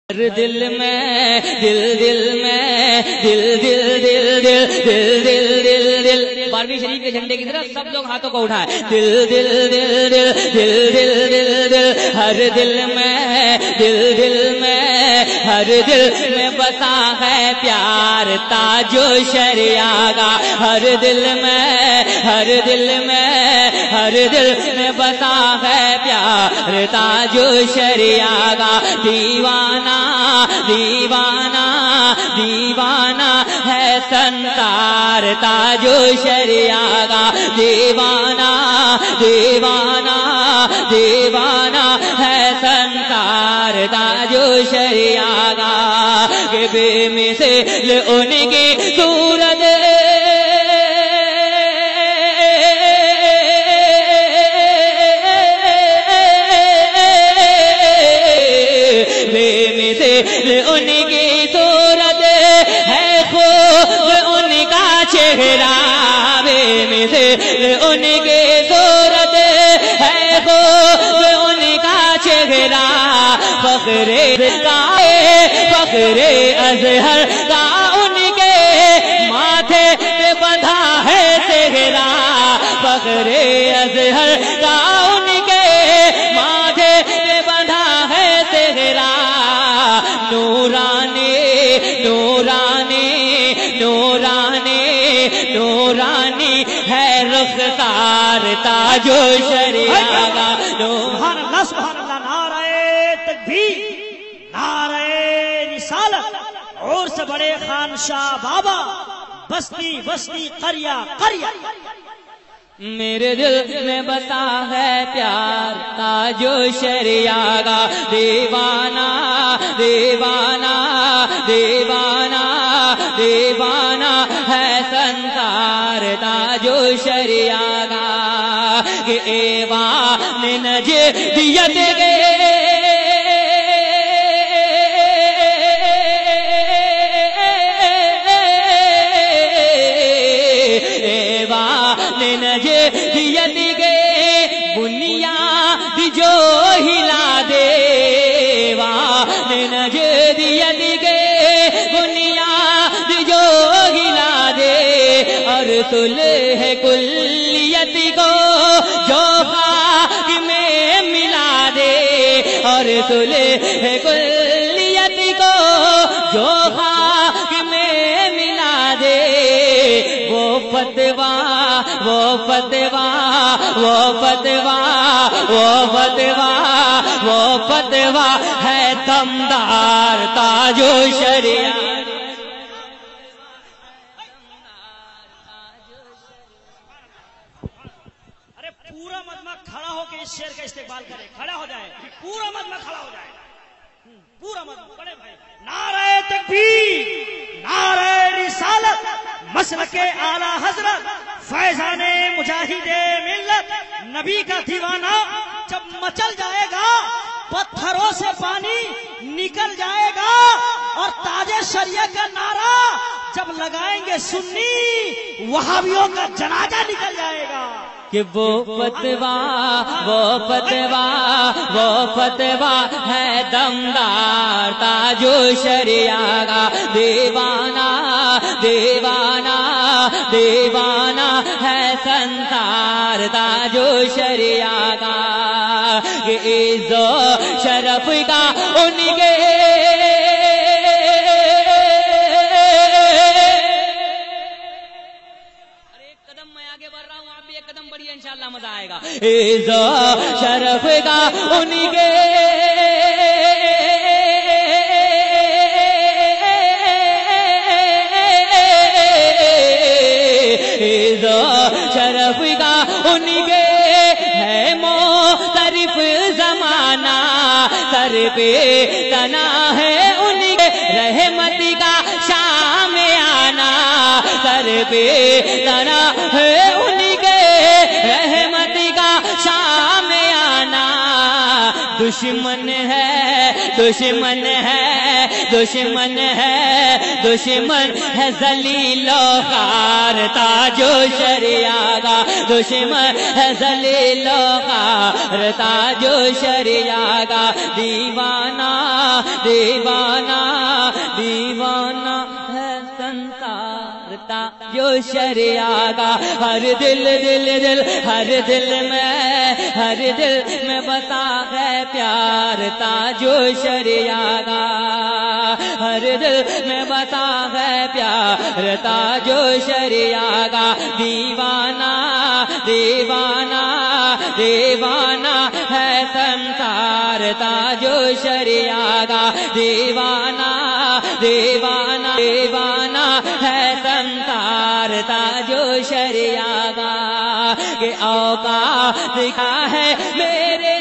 ہر دل میں دل دل میں دل دل دل دل دل دل دل دل 12ویں شریف کے جھنڈے کی طرف سب لوگ ہاتھوں کو اٹھائیں. دل دل دل دل دل دل دل دل ہر دل میں دل دل میں ہر دل میں بسا ہے پیار تاجو شریعہ کا. ہر دل میں ہر دل میں ہر دل میں بسا ہے پیار تاجو شریعہ کا. دیوانہ دیوانہ دیوانہ ہے سنسار تاجو شریعہ کا. دیوانہ دیوانہ دیوانہ ہے سنسار تاجو شریعہ کا. کہ بے مثل ان کی صورت ان کی صورت ہے خوب ان کا چہرہ. بے مثل ان کی صورت ہے خوب ان کا چہرہ. فخر فخر ازہر کا ان کے ماتھے پہ بندھا ہے سہرا. فخر ازہر کا ان کے ماتھے پہ بندھا ہے سہرا. نورانی نورانی نورانی نورانی ہے رخسار تاجو شریعہ کا. سبحان اللہ سبحان اللہ. نعرہ تکبیر نعرہ رسالت. اور سے بڑے خانشاہ بابا بستی بستی قریہ قریہ. میرے دل میں بسا ہے پیار تاجو شریعہ کا. دیوانہ دیوانہ دیوانہ دیوانہ ہے سنسار تاجو شریعہ کا. کہ ایوان نجدیت کے نجدیت کے بنیاد جو ہلا دے. نجدیت کے بنیاد جو ہلا دے. اور صلح کلیت کو جو خاک میں ملا دے. اور صلح کلیت کو جو خاک میں ملا دے. وہ فتویٰ وہ فتویٰ وہ فتویٰ وہ فتویٰ وہ فتویٰ ہے دمدار تاجو شریعہ. ارے پورا مجمع کھڑا ہو کے اس شعر کا استقبال کرے. کھڑا ہو جائے پورا مجمع کھڑا ہو جائے. پورا مجمع بڑے بھائی. نعرہ تکبیر نعرہ رسالت مسلک اعلی حضرت فیضان مجاہد ملت. نبی کا دیوانہ جب مچل جائے گا پتھروں سے پانی نکل جائے گا. اور تاج شریعہ کا نعرہ جب لگائیں گے سنی وہابیوں کا جنازہ نکل جائے گا. کہ وہ فتویٰ وہ فتویٰ وہ فتویٰ ہے دمدار تاجو شریعہ کا. دیوانہ دیوانہ دیوانہ ہے سنسار تاجو شریعہ کا. کہ عز و شرف کا ان کے انشاءاللہ مزہ آئے گا. عز و شرف کا ان کے عز و شرف کا ان کے ہے موصرف زمانہ. سر پہ تنا ہے ان کے رحمت کا شام آنا. سر پہ تنا ہے ان کے رحمت کا شام آنا. دشمن ہے دشمن ہے دشمن ہے دشمن ہے ذلیل و خوار تاج و شریعہ کا دشمن ہے ذلیل و خوار تاج و شریعہ کا دیوانہ دیوانہ دیوانہ ہے سنسار تاج و شریعہ کا ہر دل دل دل ہر دل میں بتا ہے پیار تاج و شریعہ کا ہر دل میں بتا ہے پیار تاج و شریعہ کا دیوانہ دیوانہ دیوانہ ہے سنسار تاج و شریعہ کا دیوانہ دیوانہ دیوانہ ہے سنسار تاج و شریعہ کا کہ اوقات دکھا ہے میرے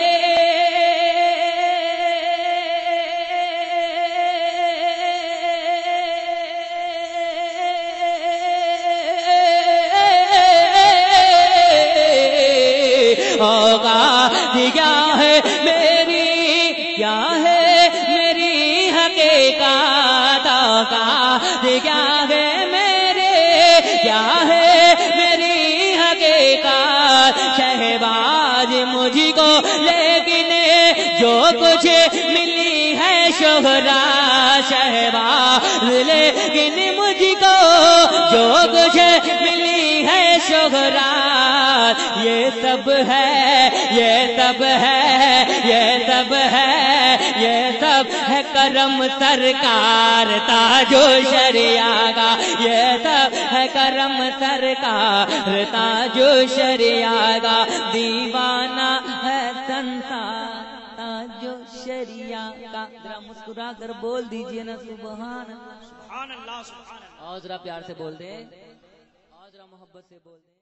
اوقات کیا ہے میری کیا ہے میری حقیقت اوقات کیا ہے میرے کیا ہے میری حقیقت شہباز مجھ کو لیکن جو کچھ ملی ہے شہرت شہباز لیکن مجھ کو جو کچھ ملی ہے شہرت یہ سب ہے یہ سب ہے یہ سب ہے یہ سب ہے کرم سرکار تاج و شریعہ کا یہ سب ہے کرم سرکار تاج و شریعہ کا دیوانہ ہے سنسار تاج و شریعہ کا ذرا مسکرا کر بول دیجئے نا سبحان اللہ سبحان اللہ سبحان اللہ اور ذرا پیار سے بول دیں اور ذرا محبت سے بول دیں